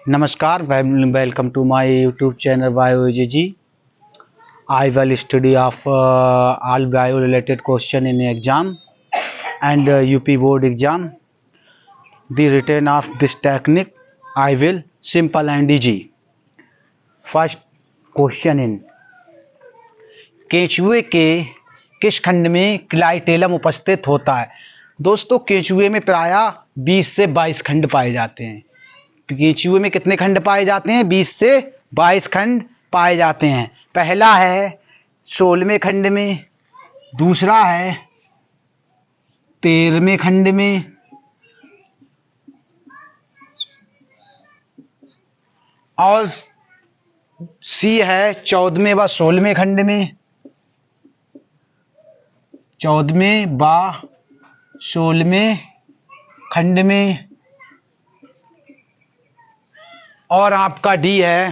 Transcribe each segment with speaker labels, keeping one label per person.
Speaker 1: Namaskar, welcome to my YouTube channel BioGG. I will study of all bio related question in exam and UP board exam. The written of this technique I will simple and easy. First question in केंचुए के किस खंड में clitellum उपस्थित होता है। दोस्तों केंचुए में प्रायः 20 से 22 खंड पाए जाते हैं। केंचुए में कितने खंड पाए जाते हैं? 20 से 22 खंड पाए जाते हैं। पहला है 16वें खंड में, दूसरा है 13वें खंड में और सी है 14वें व 16वें खंड में। 14वें व 16वें खंड में और आपका डी है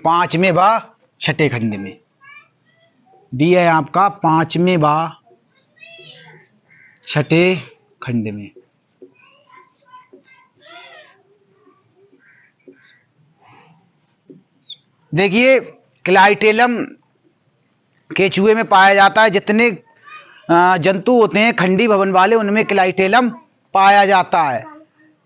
Speaker 1: 5वें व 6ठे खंड में। डी है आपका 5वें व 6ठे खंड में। देखिए क्लाइटेलम केंचुए में पाया जाता है। जितने जंतु होते हैं खंडी भवन वाले उनमें क्लाइटेलम पाया जाता है।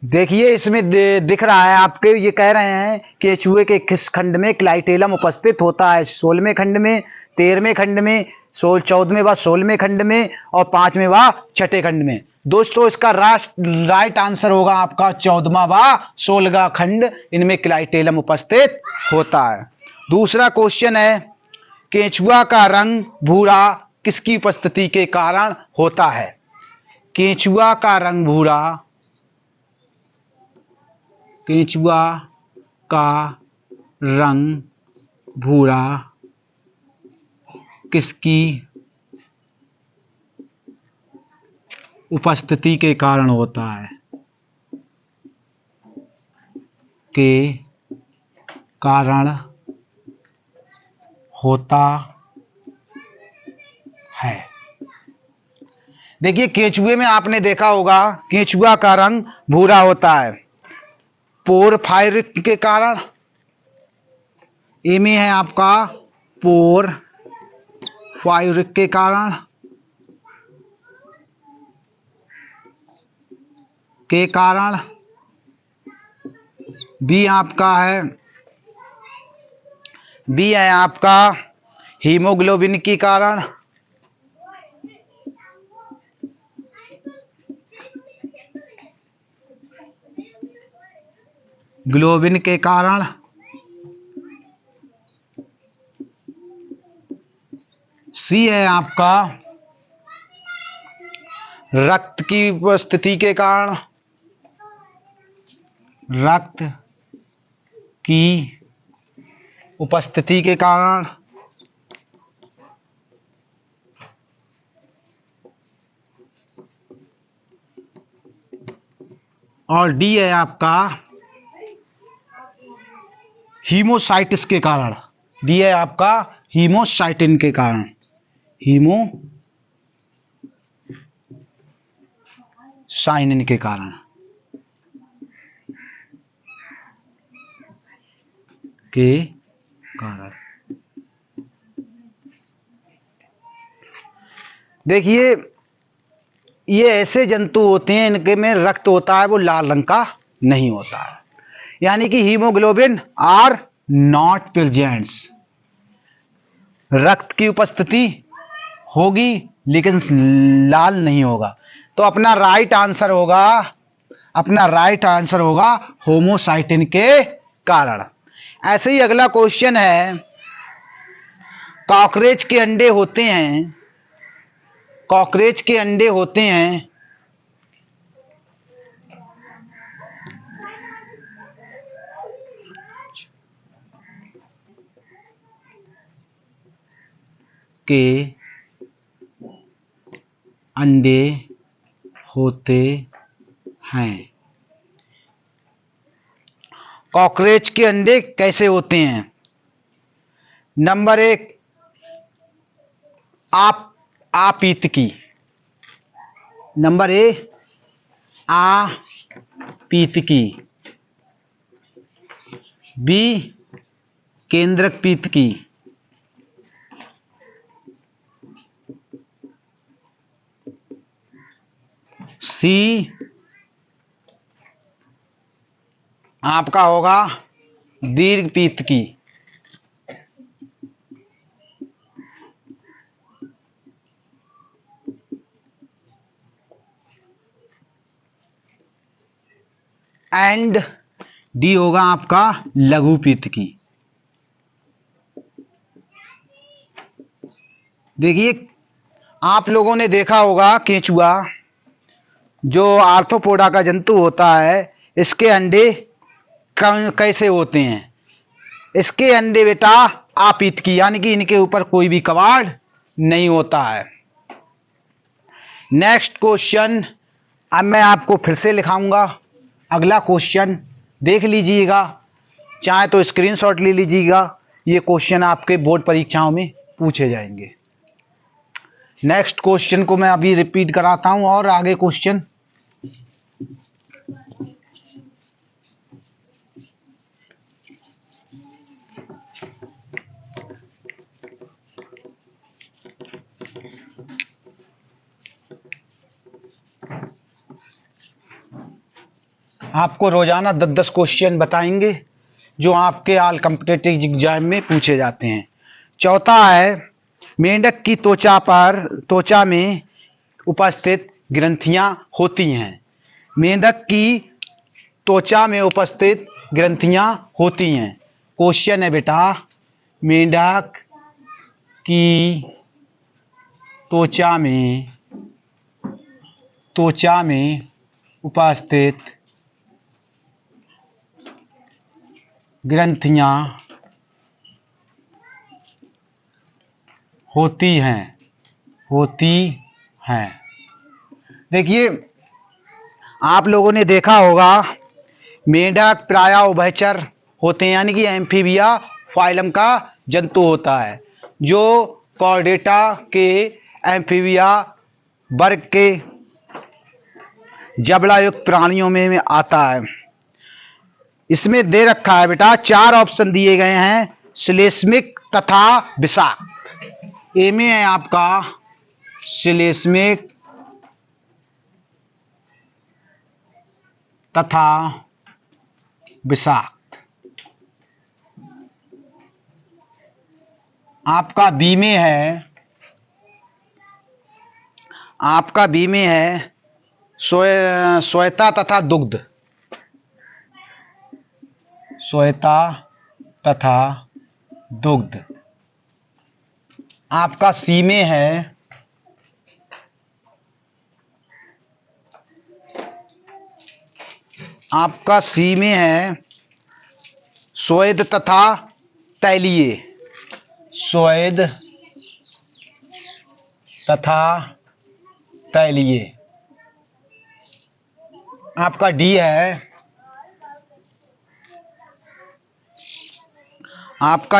Speaker 1: देखिए इसमें दिख रहा है आपके, ये कह रहे हैं केंचुए के किस खंड में क्लाइटेलम उपस्थित होता है। 16वें खंड में, 13वें खंड में, 14वें व 16वें खंड में और 5वें व 6ठे खंड में। दोस्तों इसका राइट आंसर होगा आपका 14वां व 16वां खंड, इनमें क्लाइटेलम उपस्थित होता है। दूसरा क्वेश्चन है केंचुआ का रंग भूरा किसकी उपस्थिति के कारण होता है। केंचुआ का रंग भूरा, केंचुआ का रंग भूरा किसकी उपस्थिति के कारण होता है। के कारण होता है। देखिए केंचुए में आपने देखा होगा केंचुआ का रंग भूरा होता है पोरफायरिक के कारण। ए में है आपका पोरफायरिक के कारण, बी आपका है, बी है आपका हीमोग्लोबिन के कारण, ग्लोबिन के कारण, सी है आपका रक्त की उपस्थिति के कारण, रक्त की उपस्थिति के कारण, और डी है आपका हीमोसाइटिस के कारण। डी है आपका हीमोसाइटिन के कारण, हीमोसाइनिन के कारण। देखिए ये ऐसे जंतु होते हैं इनके में रक्त होता है वो लाल रंग का नहीं होता है, यानी कि हीमोग्लोबिन आर नॉट प्रेजेंट्स। रक्त की उपस्थिति होगी लेकिन लाल नहीं होगा। तो अपना राइट आंसर होगा होमोसाइटिन के कारण। ऐसे ही अगला क्वेश्चन है कॉकरोच के अंडे होते हैं, कॉकरोच के अंडे होते हैं के अंडे होते हैं। कॉकरोच के अंडे कैसे होते हैं? नंबर 1 आपीतकी, नंबर ए आपीतकी, बी केंद्रक पित्त की, सी आपका होगा दीर्घ पित्त की, एंड डी होगा आपका लघु पित्त की। देखिए आप लोगों ने देखा होगा केंचुआ जो आर्थ्रोपोडा का जंतु होता है, इसके अंडे कैसे होते हैं। इसके अंडे बेटा आपित की, यानी कि इनके ऊपर कोई भी कवाड़ नहीं होता है। नेक्स्ट क्वेश्चन अब मैं आपको फिर से लिखाऊंगा। अगला क्वेश्चन देख लीजिएगा, चाहे तो स्क्रीनशॉट ले लीजिएगा। ये क्वेश्चन आपके बोर्ड परीक्षाओं में पूछे जाएंगे। नेक्स्ट क्वेश्चन को मैं अभी रिपीट कराता हूं और आगे क्वेश्चन आपको रोजाना 10-10 क्वेश्चन बताएंगे जो आपके ऑल कॉम्पिटिटिव एग्जाम में पूछे जाते हैं। चौथा है मेंढक की त्वचा में उपस्थित ग्रंथियां होती हैं। मेंढक की त्वचा में उपस्थित ग्रंथियां होती हैं। क्वेश्चन है बेटा मेंढक की त्वचा में उपस्थित ग्रंथियां होती हैं। देखिए आप लोगों ने देखा होगा मेंढक प्रायः उभयचर होते हैं, यानी कि एम्फीबिया फाइलम का जंतु होता है, जो कॉर्डेटा के एम्फीबिया वर्ग के जबड़ायुक्त प्राणियों में आता है। इसमें दे रखा है बेटा 4 ऑप्शन दिए गए हैं, श्लेष्मिक तथा विषाक्त। ए में है आपका श्लेष्मिक तथा विषाक्त। आपका बी में है श्वेता तथा दुग्ध। श्वेता तथा दुग्ध। आपका सी में है स्वेद तथा तैलीय। स्वेद तथा तैलीय। आपका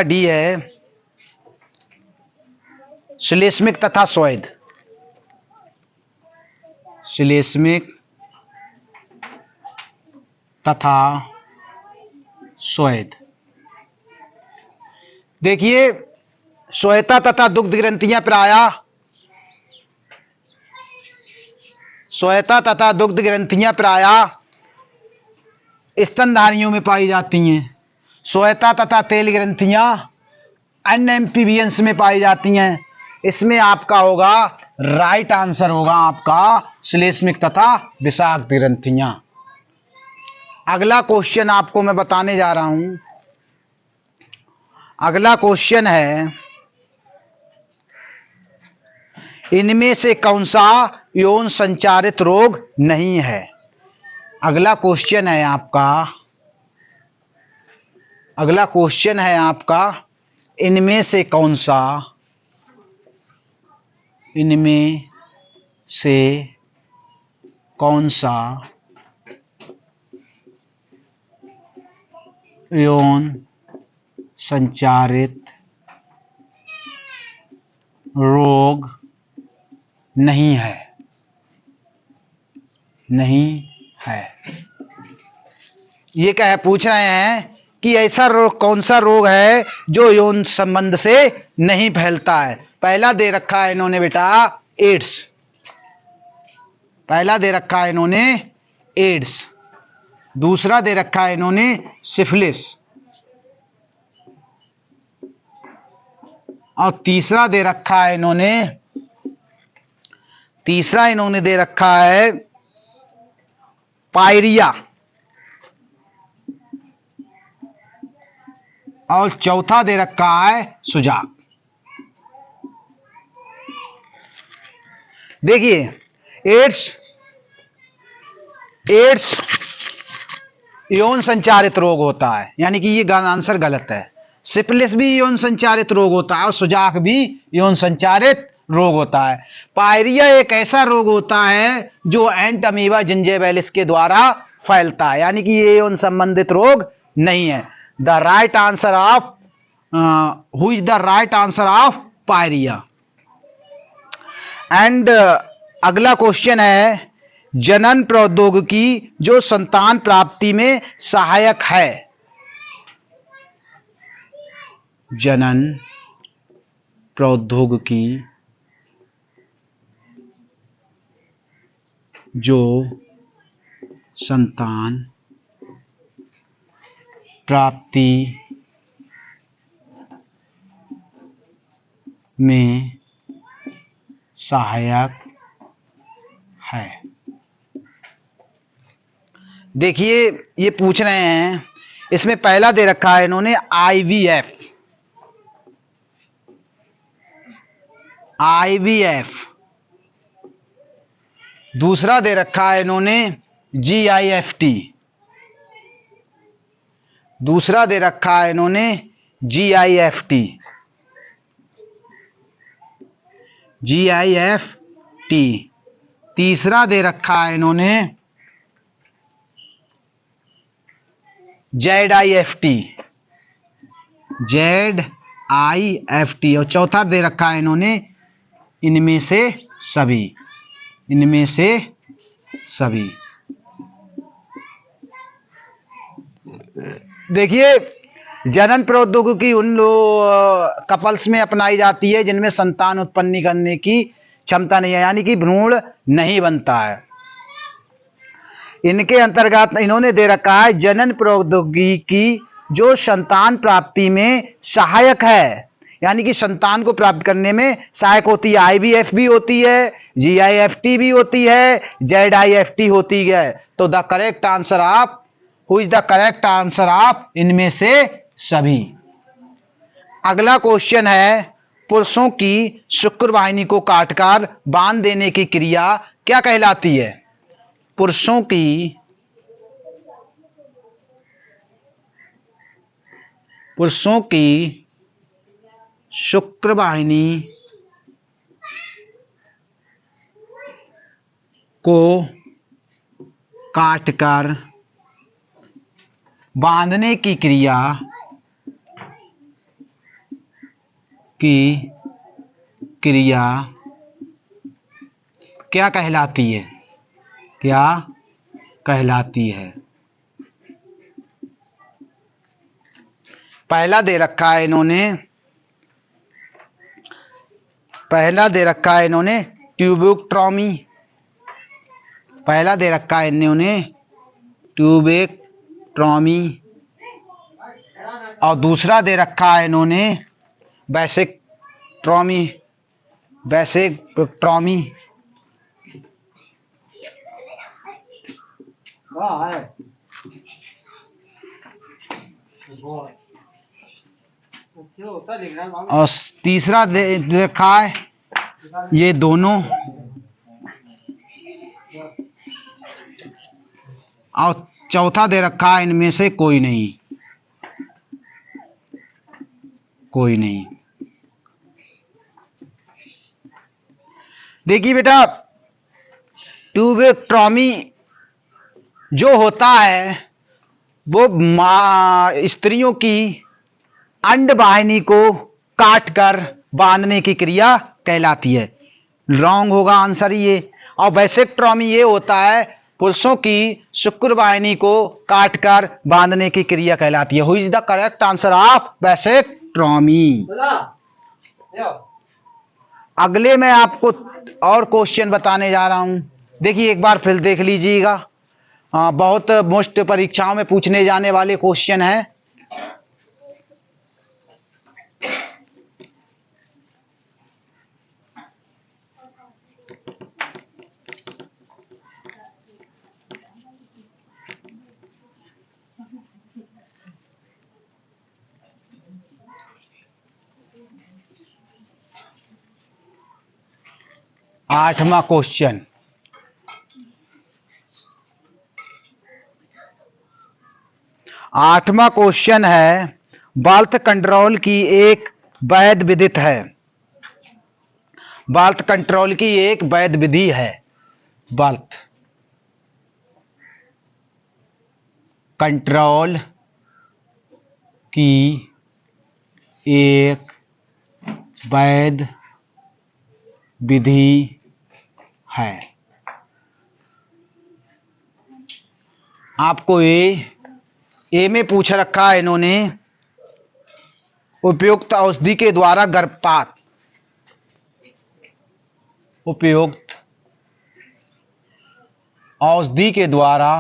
Speaker 1: डी है श्लेष्मिक तथा स्वेद। श्लेष्मिक तथा स्वेद। देखिए श्वेता तथा दुग्ध ग्रंथियां प्रायः स्तनधारियों में पाई जाती हैं। श्वेता तथा तेल ग्रंथियां अन्य एम्फीबियंस में पाई जाती हैं। इसमें आपका होगा राइट आंसर होगा आपका श्लेष्मिक तथा विषाक्त ग्रंथियां। अगला क्वेश्चन आपको मैं बताने जा रहा हूं। अगला क्वेश्चन है इनमें से कौन सा यौन संचारित रोग नहीं है। अगला क्वेश्चन है आपका इनमें से कौन सा यौन संचारित रोग नहीं है। ये क्या है, पूछ रहे हैं कि ऐसा रोग कौन सा रोग है जो यौन संबंध से नहीं फैलता है। पहला दे रखा है इन्होंने बेटा एड्स, पहला दे रखा है इन्होंने एड्स, दूसरा दे रखा है इन्होंने सिफिलिस, और तीसरा दे रखा है इन्होंने दे रखा है पायरिया, और चौथा दे रखा है सुजाक। देखिए एड्स यौन संचारित रोग होता है, यानी कि ये आंसर गलत है। सिफिलिस भी यौन संचारित रोग होता है और सुजाक भी यौन संचारित रोग होता है। पायरिया एक ऐसा रोग होता है जो एंट अमीबा जिंजेबेलिस के द्वारा फैलता है, यानी कि ये यौन संबंधित रोग नहीं है। The right answer of who is the right answer of pyorrhoea. And अगला क्वेश्चन है जनन प्रौद्योगिकी जो संतान प्राप्ति में सहायक है। जनन प्रौद्योगिकी जो संतान प्राप्ति में सहायक है। देखिए ये पूछ रहे हैं, इसमें पहला दे रखा है इन्होंने आईवीएफ, दूसरा दे रखा है इन्होंने जीआईएफटी, दूसरा दे रखा है इन्होंने जीआईएफटी, तीसरा दे रखा है इन्होंने जेडआईएफटी, और चौथा दे रखा है इन्होंने इनमें से सभी। देखिए जनन प्रौद्योगिकी उन कपल्स में अपनाई जाती है जिनमें संतान उत्पन्न करने की क्षमता नहीं है, यानी कि भ्रूण नहीं बनता है। इनके अंतर्गत इन्होंने दे रखा है जनन प्रौद्योगिकी जो संतान प्राप्ति में सहायक है, यानी कि संतान को प्राप्त करने में सहायक होती है। आईवीएफ भी होती है, जीआईएफटी भी होती है, जेडआईएफटी होती है। तो the correct answer of who is the correct answer of इनमें से सभी। अगला क्वेश्चन है पुरुषों की शुक्र वाहिनी को काटकर बांध देने की क्रिया क्या कहलाती है। पुरुषों की शुक्र वाहिनी को काटकर बांधने की क्रिया क्या कहलाती है, क्या कहलाती है। पहला दे रखा है इन्होंने ट्यूबेक्टोमी, पहला दे रखा है इन्होंने ट्यूबेक्टोमी, और दूसरा दे रखा है इन्होंने वैसेक्टोमी। और तीसरा दे रखा है ये दोनों, और चौथा दे रखा है इनमें से कोई नहीं। देखिए बेटा ट्यूबेक्टोमी जो होता है वो स्त्रियों की अंड वाहिनी को काटकर बांधने की क्रिया कहलाती है। रॉन्ग होगा आंसर ये। और वैसेक्टोमी ये होता है पुरुषों की शुक्रवाहिनी को काटकर बांधने की क्रिया कहलाती है। हुई is the correct answer of vasectomy. अगले मैं आपको और क्वेश्चन बताने जा रहा हूं। देखिए एक बार फिर देख लीजिएगा, बहुत मोस्ट परीक्षाओं में पूछने जाने वाले क्वेश्चन है। आठवां क्वेश्चन, आठवां क्वेश्चन है, बर्थ कंट्रोल की एक वैध विधि है। बर्थ कंट्रोल की एक वैध विधि है। बर्थ कंट्रोल की एक वैध विधि है। आपको ए में पूछ रखा है इन्होंने, उपयुक्त औषधि के द्वारा गर्भपात, उपयुक्त औषधि के द्वारा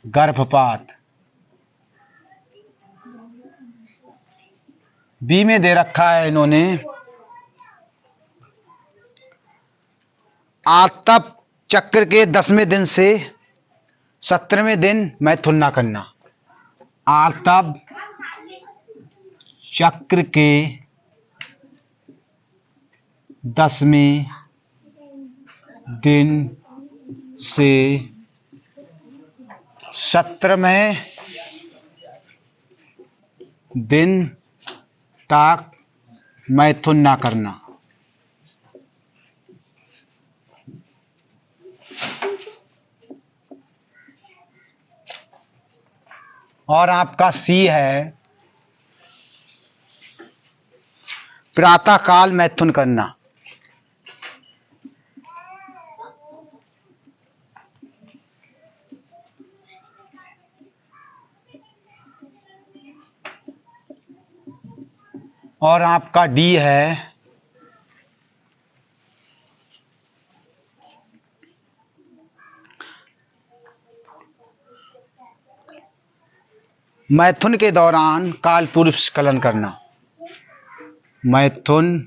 Speaker 1: गर्भपात। बी में दे रखा है इन्होंने, आतप चक्र के 10वें दिन से 17वें दिन मैथुन ना करना। आतप चक्र के 10वें दिन से 17वें दिन तक मैथुन ना करना। और आपका सी है, प्रातः काल मैथुन करना। और आपका डी है, मैथुन के दौरान काल पूर्व स्खलन करना। मैथुन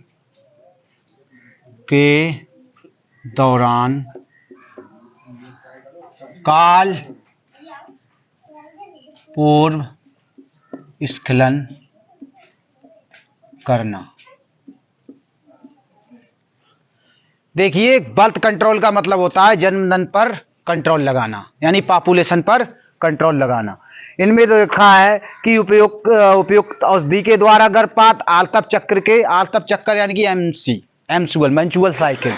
Speaker 1: के दौरान काल पूर्व स्खलन करना। देखिए बर्थ कंट्रोल का मतलब होता है जन्मदन पर कंट्रोल लगाना, यानी पॉपुलेशन पर कंट्रोल लगाना। इनमें तो लिखा है कि उपयुक्त औषधि के द्वारा गर्भपात, आतप चक्र यानी कि मेंस्ट्रुअल साइकिल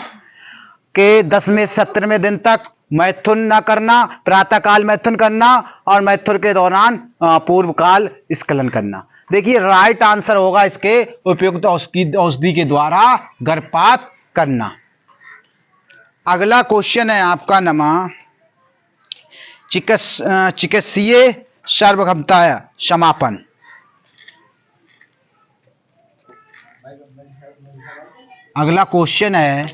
Speaker 1: के 10वें 17वें दिन तक मैथुन न करना, प्रातःकाल मैथुन करना और मैथुन के दौरान पूर्व काल स्खलन करना। देखिए राइट आंसर होगा इसके उपयुक्त औषधि के द्वारा गर्भपात करना। अगला क्वेश्चन है आपका नमा, चिकित्सीय सार्वभौमता समापन। अगला क्वेश्चन है,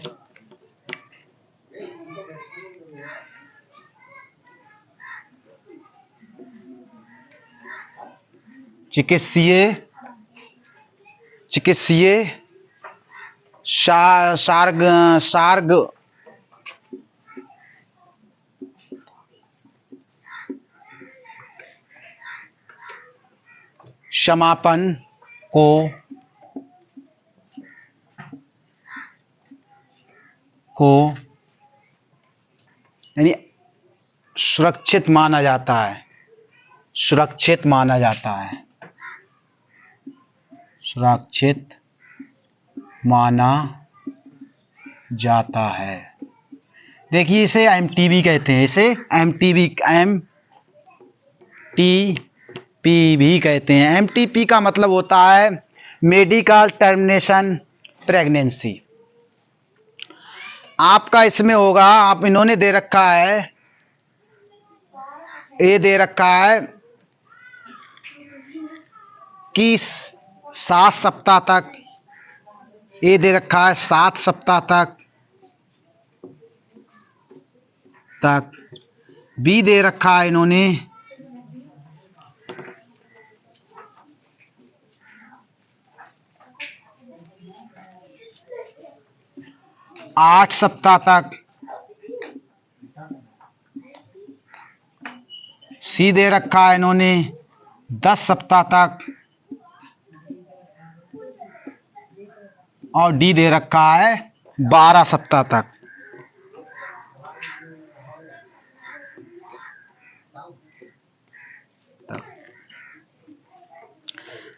Speaker 1: चिकित्सीय सार्ग समापन को यानी सुरक्षित माना जाता है। सुरक्षित माना जाता है। सुरक्षित माना जाता है। देखिए इसे एमटीबी कहते हैं। इसे एमटीबी भी कहते हैं। एमटीपी का मतलब होता है मेडिकल टर्मिनेशन प्रेगनेंसी। आपका इसमें होगा, आप इन्होंने दे रखा है, ये दे रखा है कि 7 सप्ताह तक, ये दे रखा है 7 सप्ताह तक बी दे रखा है इन्होंने 8 सप्ताह तक, सी दे रखा है इन्होंने 10 सप्ताह तक और डी दे रखा है 12 सप्ताह तक।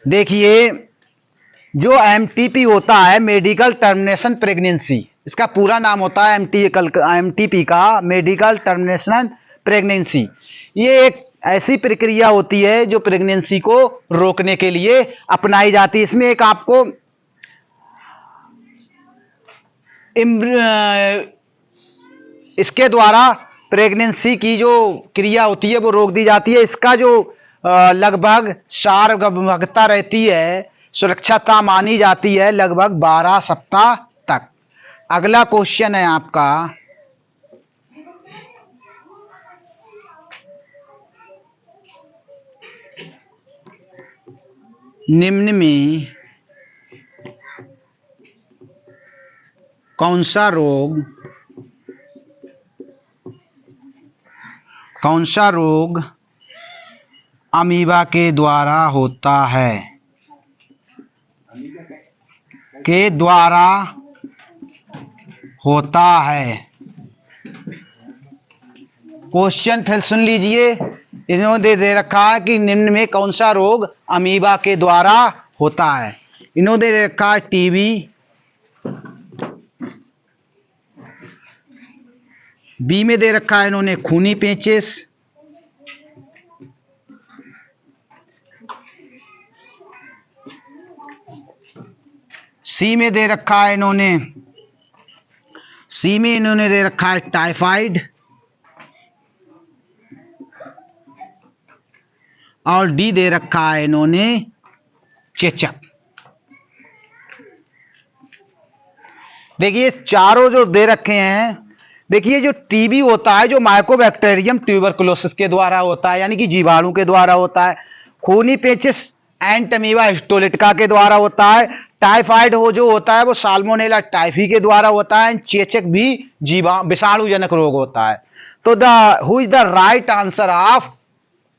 Speaker 1: देखिए जो एमटीपी होता है मेडिकल टर्मिनेशन प्रेगनेंसी, इसका पूरा नाम होता है एमटीपी का मेडिकल टर्मिनेशन प्रेगनेंसी। ये एक ऐसी प्रक्रिया होती है जो प्रेगनेंसी को रोकने के लिए अपनाई जाती है। इसमें एक आपको इसके द्वारा प्रेगनेंसी की जो क्रिया होती है वो रोक दी जाती है। इसका जो लगभग सार्वभौमिकता रहती है, सुरक्षाता मानी जाती है लगभग 12 सप्ताह तक। अगला क्वेश्चन है आपका, निम्न में कौन सा रोग अमीबा के द्वारा होता है? क्वेश्चन फिर सुन लीजिए। इन्होंने दे रखा है कि निम्न में कौन सा रोग अमीबा के द्वारा होता है। इन्होंने दे रखा है टीबी, बी में दे रखा है इन्होंने खूनी पेचिश, सी में दे रखा है इन्होंने दे रखा है टाइफाइड और डी दे रखा है इन्होंने चेचक। देखिए चारों जो दे रखे हैं, देखिए जो टीबी होता है जो माइकोबैक्टीरियम ट्यूबरकुलोसिस के द्वारा होता है, यानी कि जीवाणु के द्वारा होता है। खूनी पेचिश एंटमीबा हिस्टोलिटिका के द्वारा होता है। टाइफाइड जो होता है वो साल्मोनेला टाइफी के द्वारा होता है। चेचक भी विषाणुजनक रोग होता है। तो who is the right answer of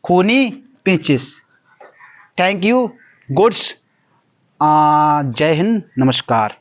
Speaker 1: खूनी पेचिश? थैंक यू, गुड्स, जय हिंद, नमस्कार।